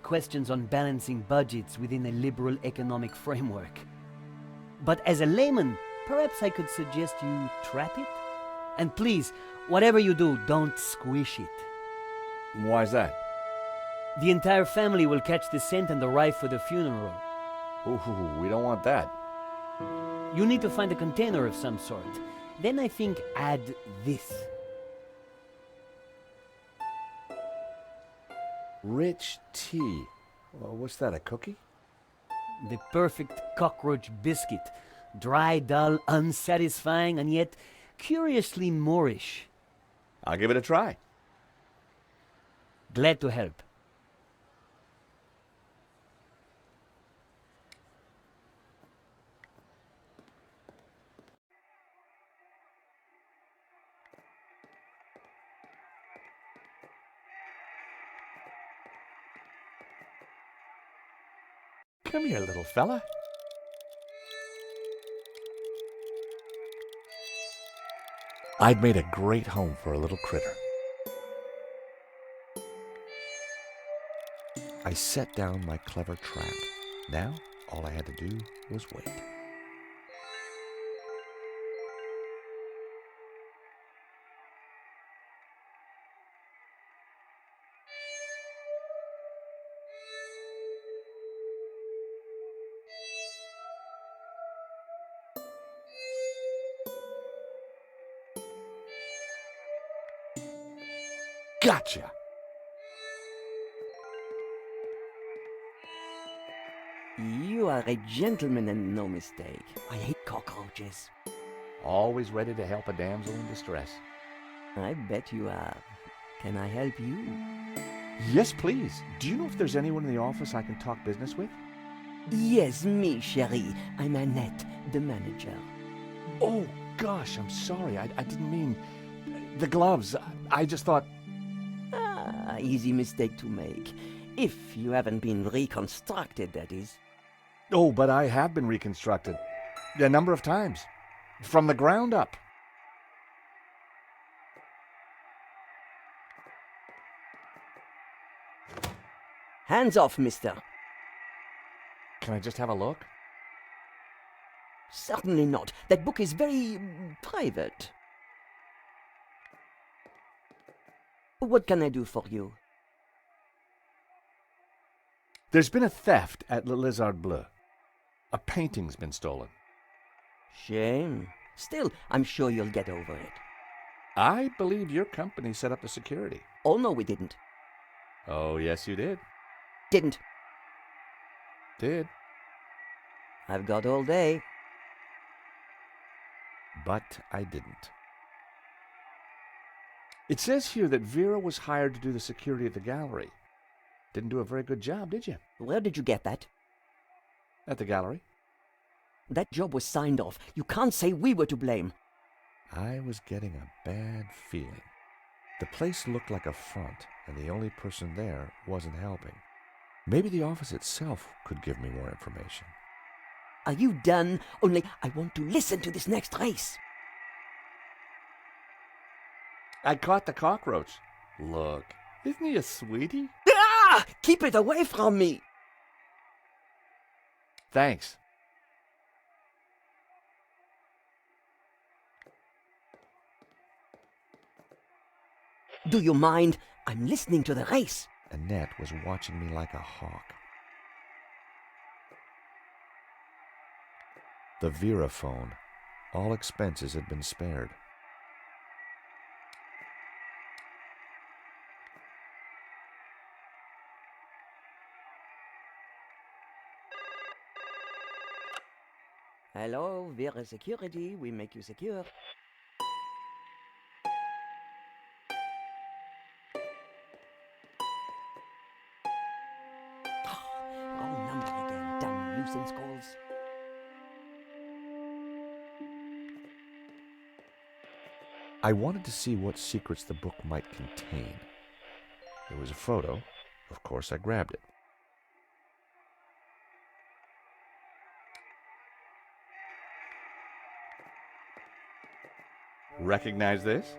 questions on balancing budgets within a liberal economic framework. But as a layman, perhaps I could suggest you trap it? And please, whatever you do, don't squish it. Why's that? The entire family will catch the scent and arrive for the funeral. Ooh, we don't want that. You need to find a container of some sort. Then I think add this. Rich tea. Well, what's that, a cookie? The perfect cockroach biscuit. Dry, dull, unsatisfying, and yet curiously Moorish. I'll give it a try. Glad to help. Come here, little fella. I'd made a great home for a little critter. I set down my clever trap. Now, all I had to do was wait. Gotcha! You are a gentleman and no mistake. I hate cockroaches. Always ready to help a damsel in distress. I bet you are. Can I help you? Yes, please. Do you know if there's anyone in the office I can talk business with? Yes, me, chérie. I'm Annette, the manager. Oh, gosh, I'm sorry. I didn't mean... The gloves. I just thought... Ah, easy mistake to make. If you haven't been reconstructed, that is. Oh, but I have been reconstructed. A number of times. From the ground up. Hands off, mister. Can I just have a look? Certainly not. That book is very private. What can I do for you? There's been a theft at Le Lézard Bleu. A painting's been stolen. Shame. Still, I'm sure you'll get over it. I believe your company set up the security. Oh, no, we didn't. Oh, yes, you did. Didn't. Did. I've got all day. But I didn't. It says here that Vera was hired to do the security at the gallery. Didn't do a very good job, did you? Where did you get that? At the gallery? That job was signed off. You can't say we were to blame. I was getting a bad feeling. The place looked like a front, and the only person there wasn't helping. Maybe the office itself could give me more information. Are you done? Only I want to listen to this next race. I caught the cockroach. Look, isn't he a sweetie? Ah! Keep it away from me! Thanks. Do you mind? I'm listening to the race. Annette was watching me like a hawk. The Vera phone. All expenses had been spared. Hello, Vera Security. We make you secure. Wrong number again. Damn nuisance calls. I wanted to see what secrets the book might contain. There was a photo. Of course, I grabbed it. Recognize this?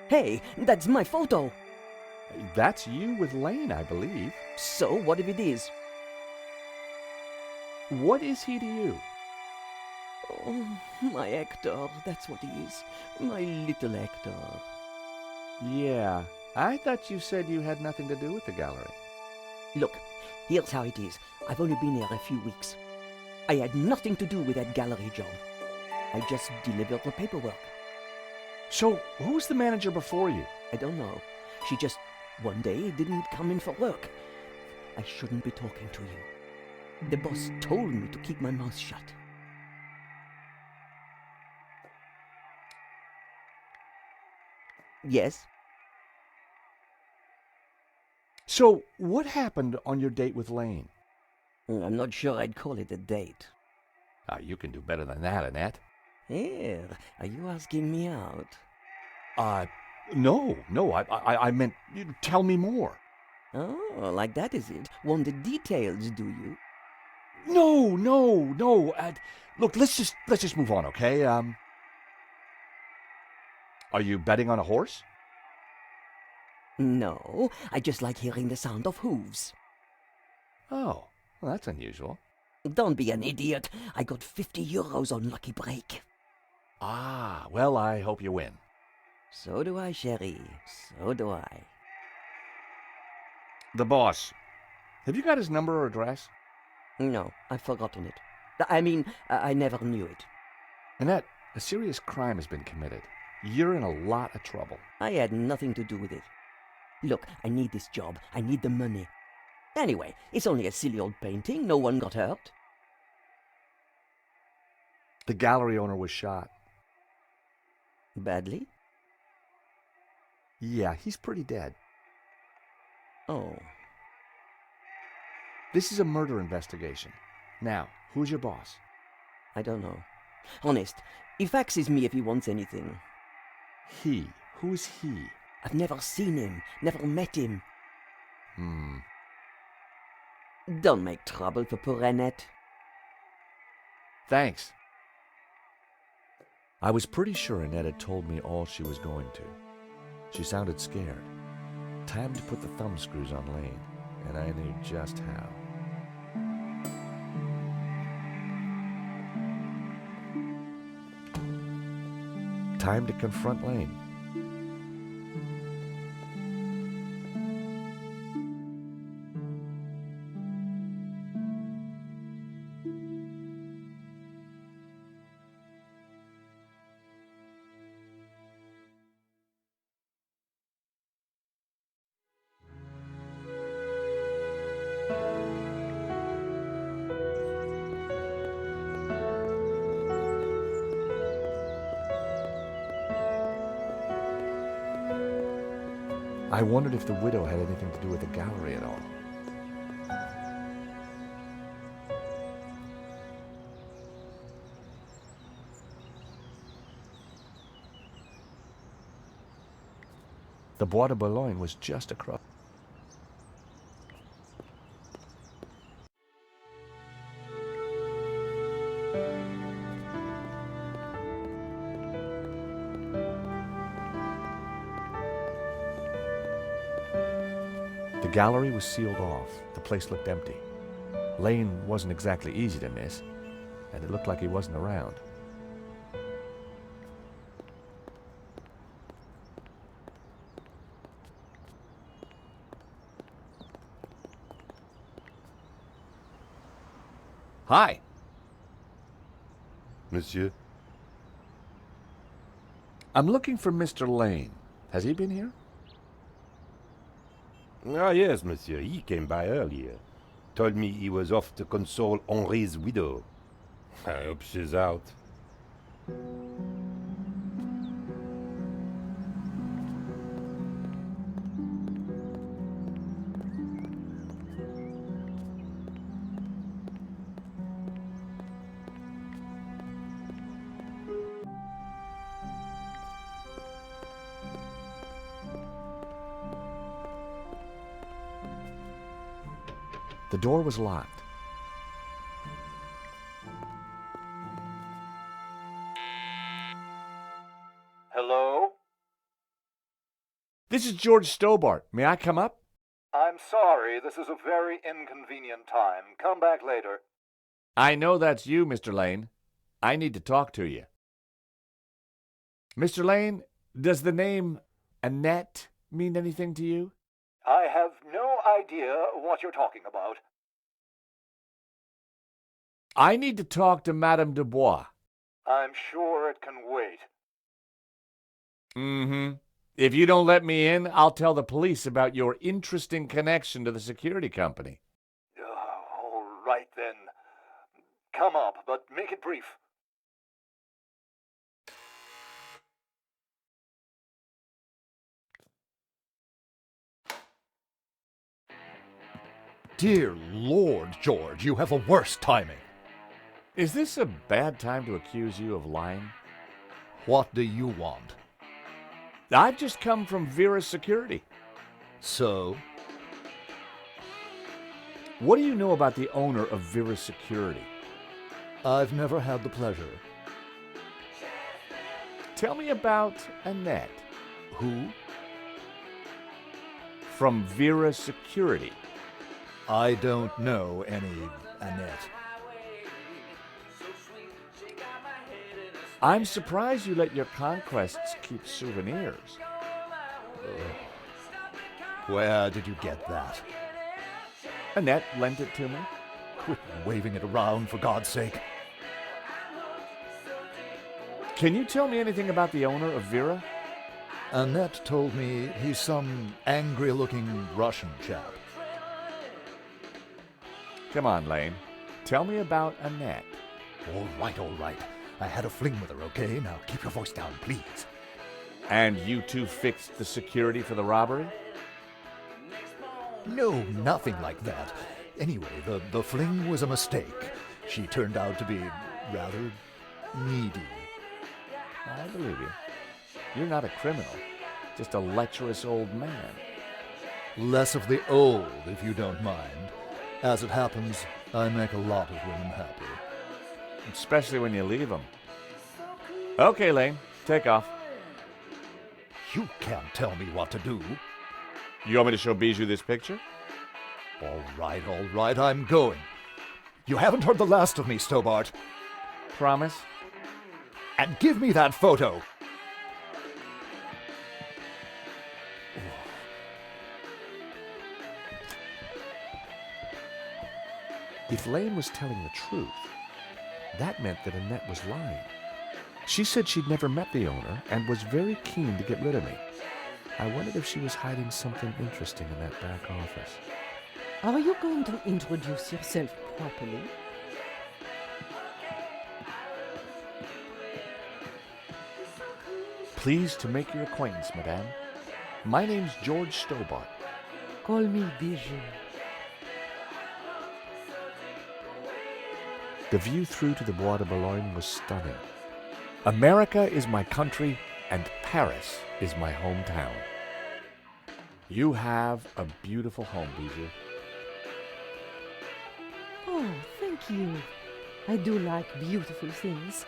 Hey, that's my photo. That's you with Lane, I believe. So, what if it is? What is he to you? Oh, my Hector, that's what he is. My little Hector. Yeah, I thought you said you had nothing to do with the gallery. Look, here's how it is. I've only been here a few weeks. I had nothing to do with that gallery job. I just delivered the paperwork. So, who's the manager before you? I don't know. She just, one day, didn't come in for work. I shouldn't be talking to you. The boss told me to keep my mouth shut. Yes? So, what happened on your date with Lane? I'm not sure I'd call it a date. You can do better than that, Annette. Here, are you asking me out? No, I meant, tell me more. Oh, like that is it? Want the details, do you? No. Look, let's just move on, okay? Are you betting on a horse? No, I just like hearing the sound of hooves. Oh, well, that's unusual. Don't be an idiot. I got 50 euros on Lucky Break. Well, I hope you win. So do I, chérie. So do I. The boss. Have you got his number or address? No, I've forgotten it. I mean, I never knew it. Annette, a serious crime has been committed. You're in a lot of trouble. I had nothing to do with it. Look, I need this job. I need the money. Anyway, it's only a silly old painting. No one got hurt. The gallery owner was shot. Badly? Yeah, he's pretty dead. Oh. This is a murder investigation. Now, who's your boss? I don't know. Honest, he faxes me if he wants anything. He. Who is he? I've never seen him, never met him. Don't make trouble for poor Annette. Thanks. I was pretty sure Annette had told me all she was going to. She sounded scared. Time to put the thumb screws on Lane, and I knew just how. Time to confront Lane. I wondered if the widow had anything to do with the gallery at all. The Bois de Boulogne was just across. The gallery was sealed off. The place looked empty. Lane wasn't exactly easy to miss, and it looked like he wasn't around. Hi. Monsieur? I'm looking for Mr. Lane. Has he been here? Ah, yes, monsieur. He came by earlier. Told me he was off to console Henri's widow. I hope she's out. The door was locked. Hello? This is George Stobart. May I come up? I'm sorry, this is a very inconvenient time. Come back later. I know that's you, Mr. Lane. I need to talk to you. Mr. Lane, does the name Annette mean anything to you? I have no idea what you're talking about. I need to talk to Madame Dubois. I'm sure it can wait. Mm-hmm. If you don't let me in, I'll tell the police about your interesting connection to the security company. All right then. Come up, but make it brief. Dear Lord, George, you have the worst timing. Is this a bad time to accuse you of lying? What do you want? I've just come from Vera's security. So? What do you know about the owner of Vera's security? I've never had the pleasure. Tell me about Annette. Who? From Vera Security. I don't know any Annette. I'm surprised you let your conquests keep souvenirs. Where did you get that? Annette lent it to me. Quit waving it around, for God's sake. Can you tell me anything about the owner of Vera? Annette told me he's some angry-looking Russian chap. Come on, Lane. Tell me about Annette. All right. I had a fling with her, okay? Now keep your voice down, please. And you two fixed the security for the robbery? No, nothing like that. Anyway, the fling was a mistake. She turned out to be rather needy. I believe you. You're not a criminal, just a lecherous old man. Less of the old, if you don't mind. As it happens, I make a lot of women happy. Especially when you leave them. Okay, Lane, take off. You can't tell me what to do. You want me to show Bijou this picture? All right, I'm going. You haven't heard the last of me, Stobart. Promise? And give me that photo. If Lane was telling the truth, that meant that Annette was lying. She said she'd never met the owner and was very keen to get rid of me. I wondered if she was hiding something interesting in that back office. Are you going to introduce yourself properly? Pleased to make your acquaintance, madame. My name's George Stobart. Call me Bijou. The view through to the Bois de Boulogne was stunning. America is my country, and Paris is my hometown. You have a beautiful home, Bijou. Oh, thank you. I do like beautiful things.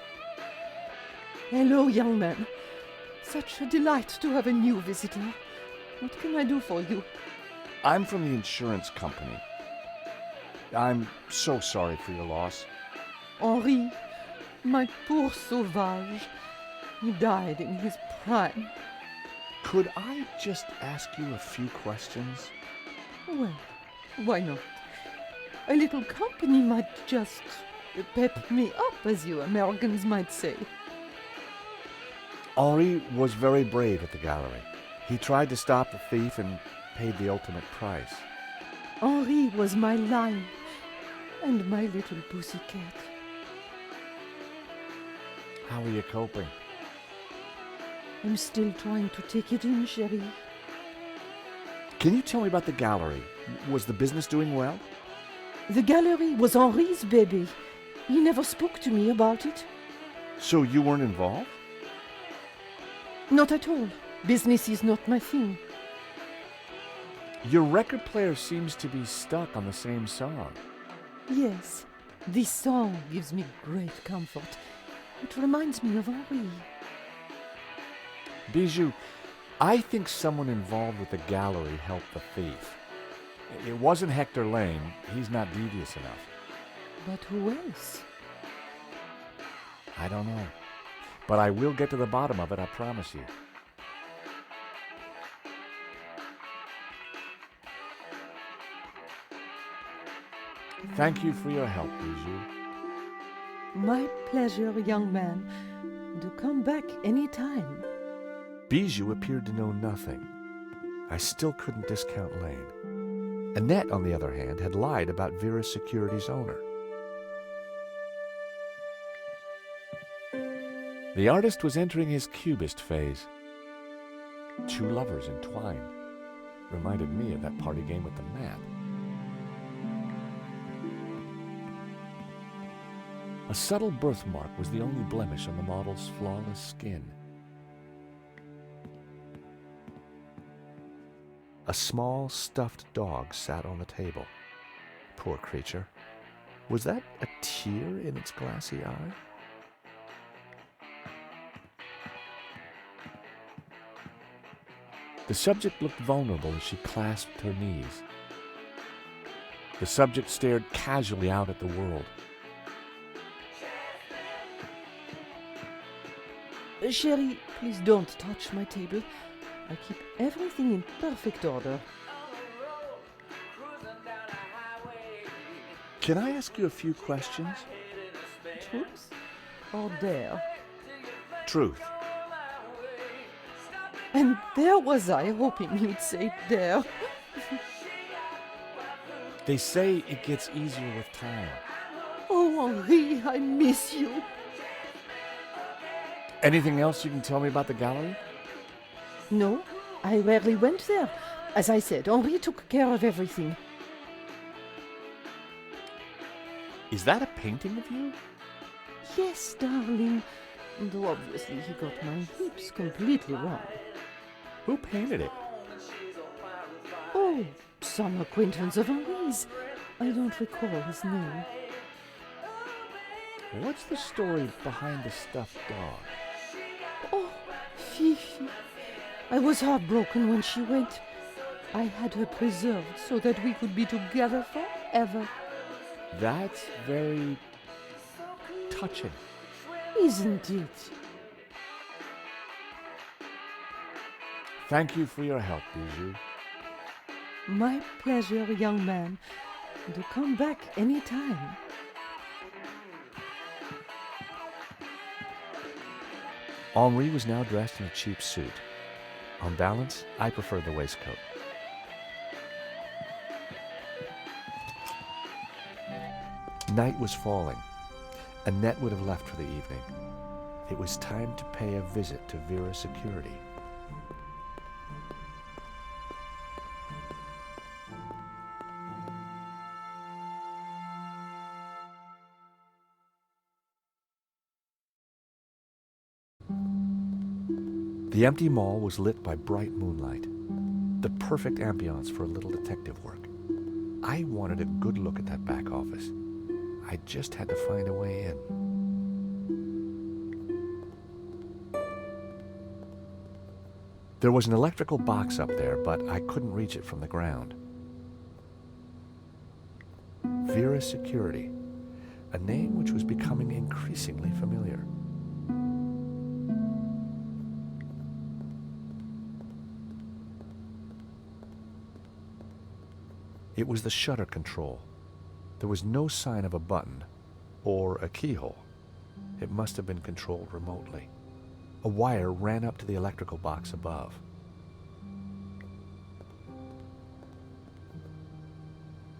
Hello, young man. Such a delight to have a new visitor. What can I do for you? I'm from the insurance company. I'm so sorry for your loss. Henri, my poor sauvage. He died in his prime. Could I just ask you a few questions? Well, why not? A little company might just pep me up, as you Americans might say. Henri was very brave at the gallery. He tried to stop the thief and paid the ultimate price. Henri was my lion and my little pussycat. How are you coping? I'm still trying to take it in, chérie. Can you tell me about the gallery? Was the business doing well? The gallery was Henri's baby. He never spoke to me about it. So you weren't involved? Not at all. Business is not my thing. Your record player seems to be stuck on the same song. Yes, this song gives me great comfort. It reminds me of Henri. Bijou, I think someone involved with the gallery helped the thief. It wasn't Hector Lane. He's not devious enough. But who else? I don't know. But I will get to the bottom of it, I promise you. Thank you for your help, Bijou. My pleasure, young man. Do come back any time. Bijou appeared to know nothing. I still couldn't discount Lane. Annette, on the other hand, had lied about Vera's Security's owner. The artist was entering his cubist phase. Two lovers entwined. Reminded me of that party game with the map. A subtle birthmark was the only blemish on the model's flawless skin. A small, stuffed dog sat on the table. Poor creature. Was that a tear in its glassy eye? The subject looked vulnerable as she clasped her knees. The subject stared casually out at the world. Sherry, please don't touch my table. I keep everything in perfect order. Can I ask you a few questions? Truth or dare? Truth. And there was I hoping you'd say dare. They say it gets easier with time. Oh, Henri, I miss you. Anything else you can tell me about the gallery? No, I rarely went there. As I said, Henri took care of everything. Is that a painting of you? Yes, darling. Though obviously he got my hips completely wrong. Who painted it? Oh, some acquaintance of Henri's. I don't recall his name. What's the story behind the stuffed dog? Oh, Fifi. I was heartbroken when she went. I had her preserved so that we could be together forever. That's very touching. Isn't it? Thank you for your help, Bijou. My pleasure, young man. Do come back any time. Henri was now dressed in a cheap suit. On balance, I preferred the waistcoat. Night was falling. Annette would have left for the evening. It was time to pay a visit to Vera's Security. The empty mall was lit by bright moonlight, the perfect ambiance for a little detective work. I wanted a good look at that back office. I just had to find a way in. There was an electrical box up there, but I couldn't reach it from the ground. Vera's Security, a name which was becoming increasingly familiar. It was the shutter control. There was no sign of a button or a keyhole. It must have been controlled remotely. A wire ran up to the electrical box above.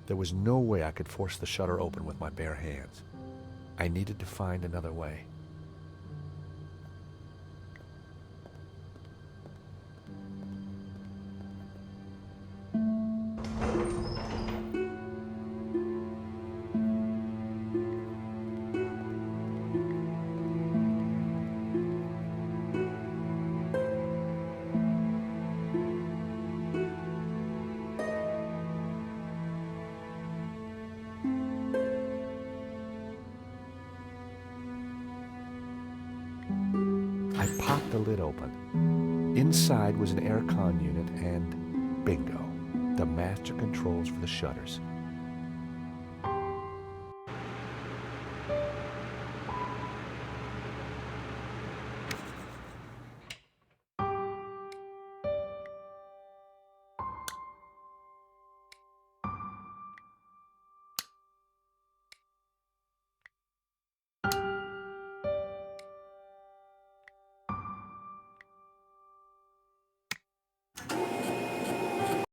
There was no way I could force the shutter open with my bare hands. I needed to find another way. I popped the lid open. Inside was an aircon unit and bingo, the master controls for the shutters.